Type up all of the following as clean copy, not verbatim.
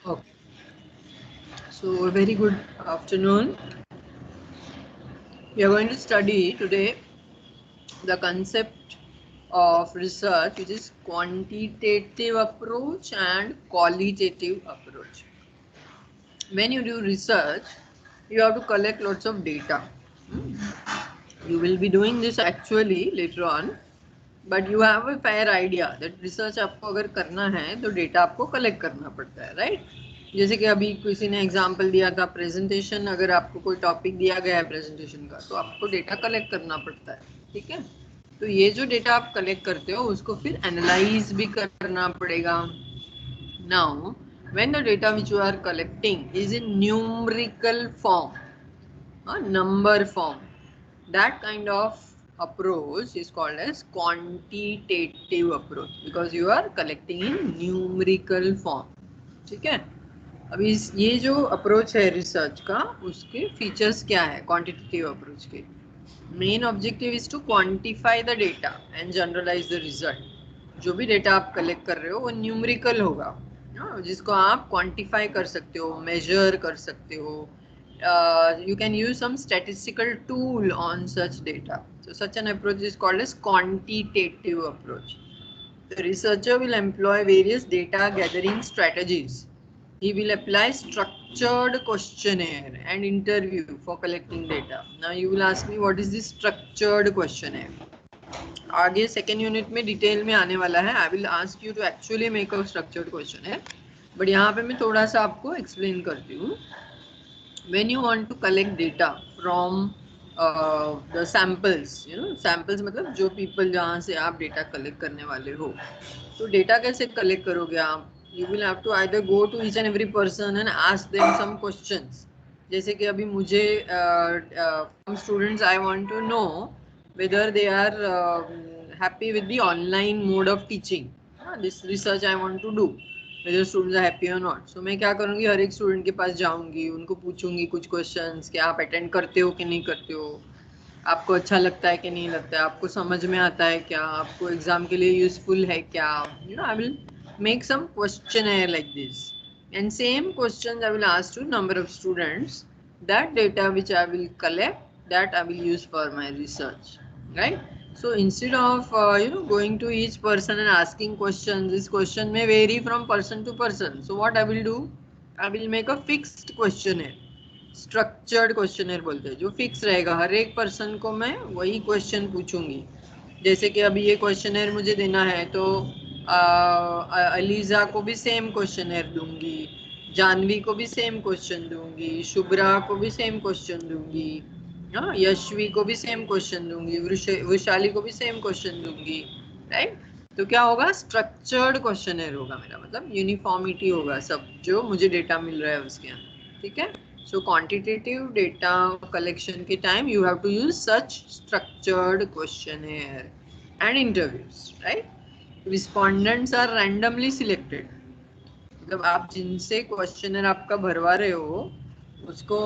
Okay. So, a very good afternoon. We are going to study today the concept of research, which is quantitative approach and qualitative approach. When you do research, you have to collect lots of data. You will be doing this actually later on, but you have a fair idea that research आपको अगर करना है तो data आपको collect करना पड़ता है, right? जैसे कि अभी किसी ने एग्जांपल दिया था प्रेजेंटेशन, अगर आपको कोई टॉपिक दिया गया है प्रेजेंटेशन का तो आपको डेटा कलेक्ट करना पड़ता है, ठीक है? तो ये जो डेटा आप कलेक्ट करते हो उसको फिर एनालाइज भी करना पड़ेगा. Now when the data which you are collecting is in numerical form, number form, that kind of approach is called as quantitative approach because you are collecting in numerical form. ठीक है? अभी ये जो approach है research का, उसके features क्या है क्वांटिटेटिव अप्रोच के? Main objective is to quantify the data and generalise the result. जो भी डेटा आप कलेक्ट कर रहे हो वो न्यूमेरिकल होगा, जिसको आप क्वांटिफाई कर सकते हो, मेजर कर सकते हो. You can use some statistical tool on such data. So such an approach is called as quantitative approach. The researcher will employ various data gathering strategies. He will apply structured questionnaire and interview for collecting data. Now you will ask me what is this structured questionnaire? आगे second unit में detail में आने वाला है. I will ask you to actually make a structured question, but यहाँ पे मैं थोड़ा सा आपको एक्सप्लेन करती हूँ. when you want to collect data from the samples, samples मतलब जो people जहाँ से आप data collect करने वाले हो, तो data कैसे collect करोगे आप? You will have to either go to each and every person and ask them some questions. जैसे कि अभी मुझे from students I want to know whether they are happy with the online mode of teaching. This research I want to do. whether students are happy or not. So मैं क्या करूँगी, हर एक student के पास जाऊँगी, उनको पूछूंगी कुछ क्वेश्चंस कि आप अटेंड करते हो कि नहीं करते हो, आपको अच्छा लगता है कि नहीं लगता है, आपको समझ में आता है क्या, आपको एग्जाम के लिए यूजफुल है क्या. I will make some questionnaire like this, and same questions I will ask to number of students. That data which I will collect, that I will use for my research, right? So instead of going to each person and asking questions, this question may vary from person to person. So what I will do, I will make a fixed questionnaire. Structured questionnaire बोलते हैं, जो fix रहेगा. हर एक person को मैं वही question पूछूंगी. जैसे कि अभी ये क्वेश्चनर मुझे देना है तो अलीजा को भी सेम क्वेश्चनर दूंगी, जानवी को भी सेम क्वेश्चन दूंगी, शुभ्रा को भी सेम क्वेश्चन दूंगी, यशवी को भी सेम क्वेश्चन दूंगी, वैशाली को भी सेम क्वेश्चन दूंगी, राइट? तो क्या होगा, स्ट्रक्चर्ड क्वेश्चनर होगा मेरा, मतलब यूनिफॉर्मिटी होगा सब जो मुझे डेटा मिल रहा है उसके अंदर, ठीक है? So quantitative data collection के time you have to use such structured questionnaire and interviews, right? Respondents are randomly selected. मतलब आप जिनसे क्वेश्चनर आपका भरवा रहे हो उसको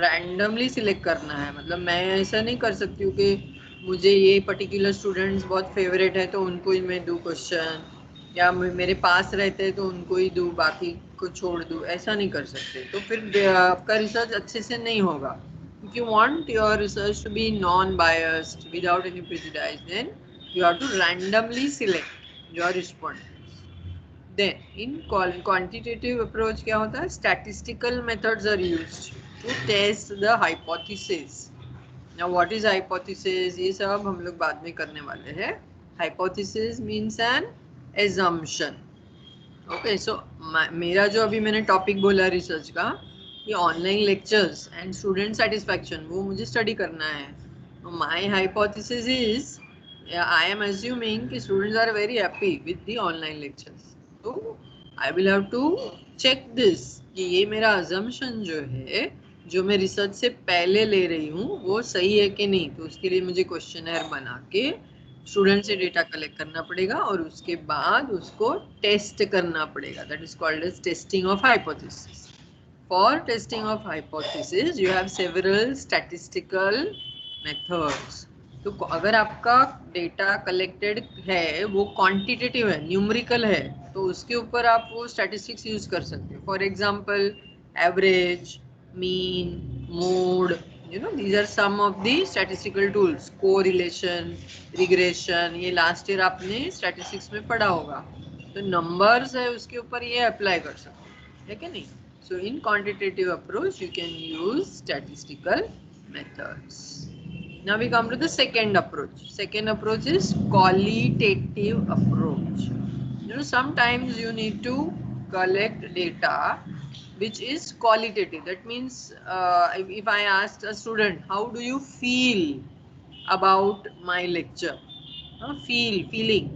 रैंडमली सिलेक्ट करना है. मतलब मैं ऐसा नहीं कर सकती हूँ कि मुझे ये पर्टिकुलर स्टूडेंट्स बहुत फेवरेट है तो उनको ही मैं दूँ क्वेश्चन, या मेरे पास रहते हैं तो उनको ही दूँ, बाकी को छोड़ दूँ, ऐसा नहीं कर सकते. तो फिर आपका रिसर्च अच्छे से नहीं होगा. If you want your research to be non-biased without any prejudice, then you have to randomly select your respondents. Then in quantitative approach क्या होता है, statistical methods are used to test the hypothesis. Now what is hypothesis, ये सब हम लोग बाद में करने वाले हैं. Hypothesis means an assumption. Okay, so मेरा जो अभी मैंने टॉपिक बोला रिसर्च का, ये online lectures and student satisfaction, वो मुझे स्टडी करना है. My hypothesis is, I am assuming कि students are very happy with the online lectures. तो I will have to check this कि ये मेरा अजम्पशन जो है, जो मैं रिसर्च से पहले ले रही हूँ, वो सही है कि नहीं. तो उसके लिए मुझे क्वेश्चनर बना के स्टूडेंट से डेटा कलेक्ट करना पड़ेगा और उसके बाद उसको टेस्ट करना पड़ेगा. That is called as testing of hypothesis. For testing of hypothesis you have several statistical methods. तो अगर आपका डेटा कलेक्टेड है वो क्वांटिटेटिव है, न्यूमेरिकल है, तो उसके ऊपर आप वो स्टैटिस्टिक्स यूज कर सकते हो. For example average, mean, mode, you know, these are some of the statistical tools. Correlation, regression, ये लास्ट ईयर आपने स्टैटिस्टिक्स में पढ़ा होगा. तो नंबर्स है उसके ऊपर ये अप्लाई कर सकते हो, है कि नहीं. So in quantitative approach you can use statistical methods. Now we come to the second approach. Second approach is qualitative approach. You know, sometimes you need to collect data which is qualitative. That means if I asked a student, how do you feel about my lecture? Feeling.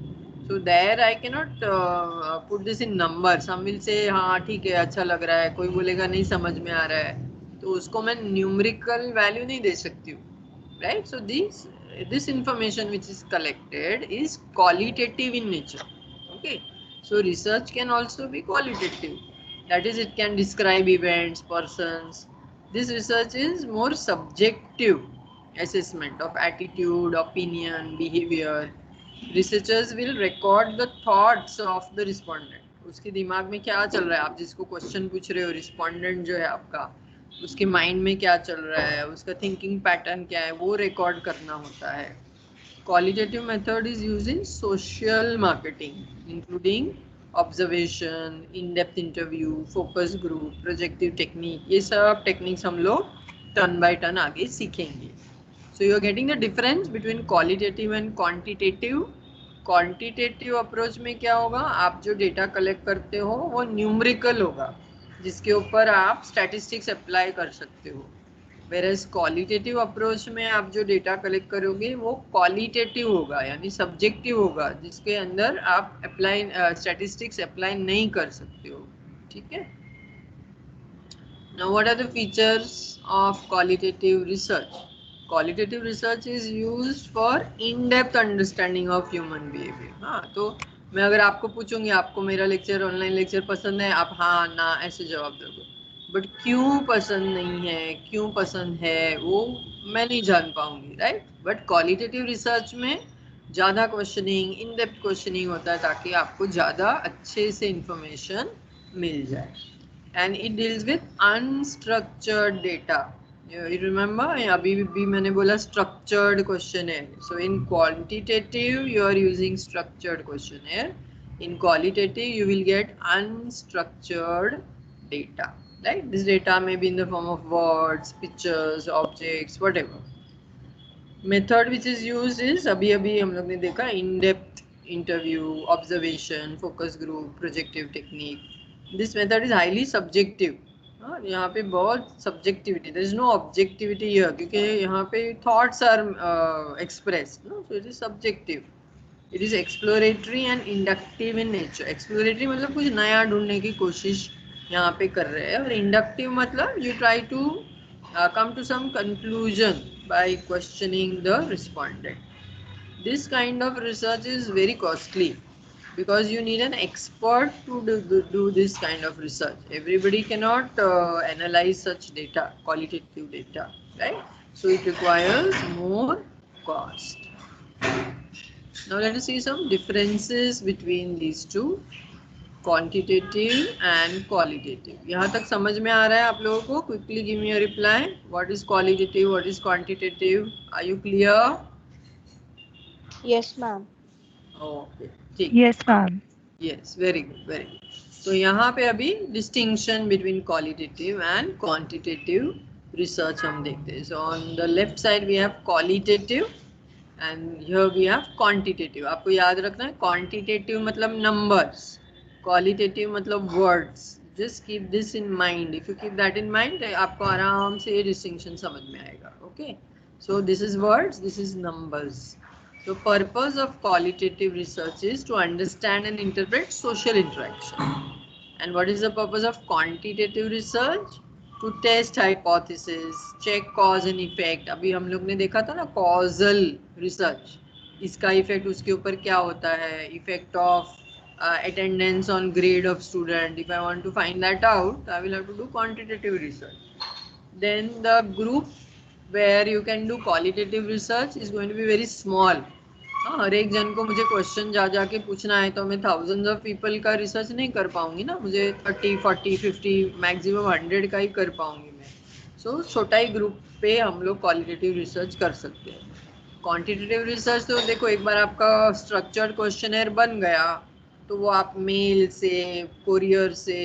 So there I cannot put this in numbers. Some will say हाँ ठीक है अच्छा लग रहा है, कोई बोलेगा नहीं समझ में आ रहा है, तो उसको मैं न्यूमेरिकल वैल्यू नहीं दे सकती हूँ. Right? So this information which is collected is qualitative in nature. Okay. So research can also be qualitative. That is, it can describe events, persons. This research is more subjective assessment of attitude, opinion, behavior. Researchers will record the thoughts of the respondent. उसके दिमाग में क्या चल रहा है, आप जिसको question पूछ रहे हो, रिस्पोंडेंट जो है आपका, उसके माइंड में क्या चल रहा है, उसका थिंकिंग पैटर्न क्या है, वो रिकॉर्ड करना होता है. Qualitative method is used in social marketing including observation, in depth interview, focus group, projective technique. ये सब टेक्निक्स हम लोग टर्न बाय टर्न आगे सीखेंगे. So you are getting the difference between qualitative and quantitative. Quantitative approach में क्या होगा, आप जो डेटा कलेक्ट करते हो वो न्यूमेरिकल होगा, जिसके ऊपर आप स्टैटिस्टिक्स अप्लाई कर सकते हो. वेरएज क्वालिटेटिव अप्रोच में आप जो डेटा कलेक्ट करोगे वो क्वालिटेटिव होगा, यानी सब्जेक्टिव होगा, जिसके अंदर आप अप्लाई स्टैटिस्टिक्स अप्लाई नहीं कर सकते हो. ठीक है. Now what are the features of qualitative research. Qualitative research is used for in depth understanding of human behaviour. हाँ, तो मैं अगर आपको पूछूंगी आपको मेरा लेक्चर, ऑनलाइन लेक्चर पसंद है, आप हाँ ना ऐसे जवाब दोगे. बट क्यों पसंद नहीं है, क्यों पसंद है, वो मैं नहीं जान पाऊंगी. राइट. बट क्वालिटेटिव रिसर्च में ज़्यादा क्वेश्चनिंग, इन डेप्थ क्वेश्चनिंग होता है, ताकि आपको ज़्यादा अच्छे से इंफॉर्मेशन मिल जाए. And it deals with unstructured data. You remember, अभी भी मैंने बोला structured questionnaire. So in quantitative you are using structured questionnaire. In qualitative you will get unstructured data. Right? This data may be in the form of words, pictures, objects, whatever. Method which is used is अभी हम लोग ने देखा in-depth interview, observation, focus group, projective technique. This method is highly subjective. यहाँ पे बहुत subjectivity, there is no objectivity here, क्योंकि यहाँ पे thoughts are expressed, no. So it is subjective. It is exploratory and inductive in nature. Exploratory मतलब कुछ नया ढूंढने की कोशिश यहाँ पे कर रहे हैं, और इंडक्टिव मतलब you try to come to some conclusion by questioning the respondent. This kind of research is very costly, because you need an expert to do this kind of research. Everybody cannot analyze such data, qualitative data, right? So it requires more cost. Now let us see some differences between these two, quantitative and qualitative. यहाँ तक समझ में आ रहा है आप लोगों को? Quickly give me a reply. What is qualitative? What is quantitative? Are you clear? Yes, ma'am. Okay. ठीक. Yes, ma'am. Yes, very good, very good. तो यहाँ पे अभी distinction between qualitative and quantitative research हम देखते हैं. So on the left side we have qualitative and here we have quantitative. आपको याद रखना है, quantitative मतलब numbers, qualitative मतलब words. Just keep this in mind. If you keep that in mind, आपको आराम से ये distinction समझ में आएगा. Okay. So this is words, this is numbers. The purpose of qualitative research is to understand and interpret social interaction. And what is the purpose of quantitative research? To test hypothesis, check cause and effect. अभी हम लोग ने देखा था ना causal research. इसका effect उसके ऊपर क्या होता है? Effect of attendance on grade of student. If I want to find that out, I will have to do quantitative research. Then the group where you can do qualitative research is going to be very small. हाँ, हर एक जन को मुझे question जा जाके पूछना है तो मैं थाउजेंड्स ऑफ पीपल का रिसर्च नहीं कर पाऊंगी ना, मुझे 30, 40, 50 मैक्सिमम 100 का ही कर पाऊंगी मैं। सो छोटा ही ग्रुप पे हम लोग क्वालिटेटिव रिसर्च कर सकते हैं। क्वांटिटेटिव रिसर्च तो देखो, एक बार आपका स्ट्रक्चर्ड क्वेश्चनर बन गया तो वो आप मेल से, कोरियर से,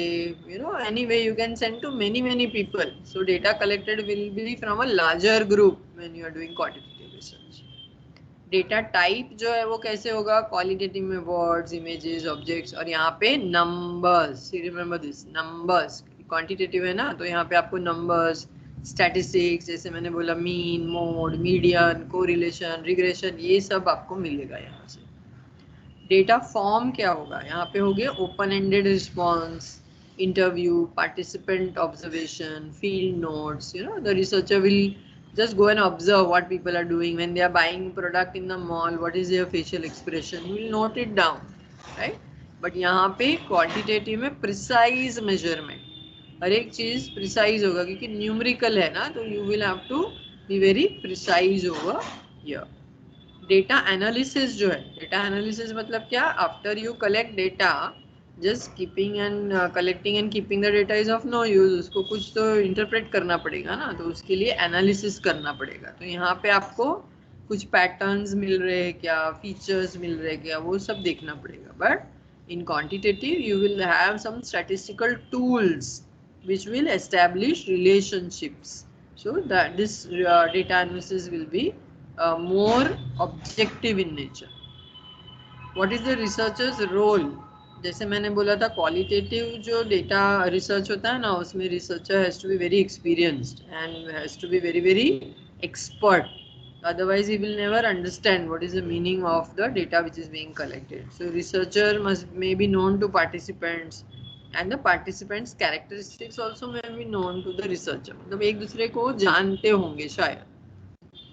any way you can send to many many people. So data collected will be from a larger group when you are doing quantitative research. Data type जो है वो कैसे होगा, क्वालिटेटिव में वर्ड्स, इमेजेस, ऑब्जेक्ट्स, और यहाँ पे numbers. Remember this, numbers. Quantitative है ना, तो यहाँ पे आपको नंबर्स, स्टैटिस्टिक्स, जैसे मैंने बोला mean, mode, median, correlation, regression, ये सब आपको मिलेगा यहाँ से। डेटा फॉर्म क्या होगा, यहाँ पे हो गया open ended response, interview, participant observation, field notes. The researcher will just go and observe what people are doing when they are buying product in the mall, what is their facial expression, you will note it down, right? but यहाँ पे quantitative में precise measurement, हर एक चीज precise होगा क्योंकि numerical है ना, तो you will have to be very precise over here. Data analysis जो है, डेटा एनालिसिस मतलब क्या, after you collect data, just keeping and collecting and keeping the data is of no use, उसको कुछ तो इंटरप्रेट करना पड़ेगा ना, तो उसके लिए एनालिसिस करना पड़ेगा। तो यहाँ पे आपको कुछ पैटर्न्स मिल रहे हैं क्या, फीचर्स मिल रहे हैं क्या, वो सब देखना पड़ेगा। But in quantitative you will have some statistical tools which will establish relationships, so that this data analysis will be more objective in nature. What is the researcher's role? जैसे मैंने बोला था, क्वालिटेटिव जो डेटा रिसर्च होता है ना, उसमें researcher has to be very experienced and has to be very very expert, otherwise he will never understand what is the meaning of the data which is being collected. So researcher may be known to participants and the participants characteristics also may be known to the researcher, मतलब एक दूसरे को जानते होंगे शायद,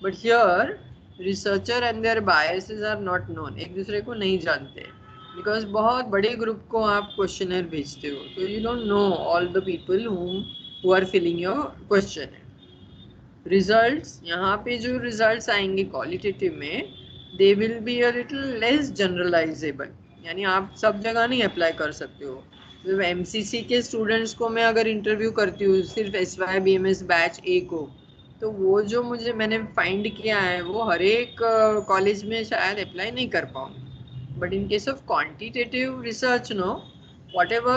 but here researcher and their biases are not known, एक दूसरे को नहीं जानते, because बहुत बड़े ग्रुप को आप क्वेश्चनर भेजते हो, तो you don't know all the people who are filling your questionnaire. Results, यहाँ पे जो रिजल्ट्स आएंगे क्वालिटेटिव में, they will be a little less generalisable, यानी आप सब जगह नहीं अप्लाई कर सकते हो। तो एमसीसी के स्टूडेंट्स को मैं अगर इंटरव्यू करती हूँ सिर्फ SYBMS बैच ए को, तो वो जो मैंने फाइंड किया है वो हर एक कॉलेज में शायद अप्लाई नहीं कर पाऊँ। But in case of quantitative research, no, whatever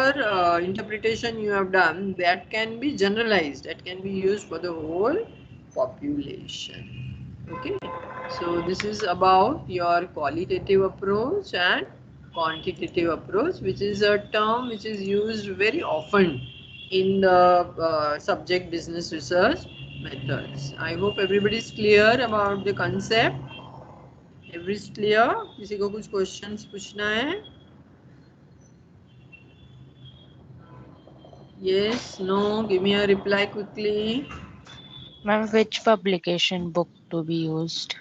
interpretation you have done, that can be generalized, that can be used for the whole population. Okay, so this is about your qualitative approach and quantitative approach, which is a term which is used very often in the subject business research methods. I hope everybody is clear about the concept. Everybody is clear? किसी को कुछ questions पूछना है? Yes, no, give me a reply quickly. Ma'am, which publication book to be used?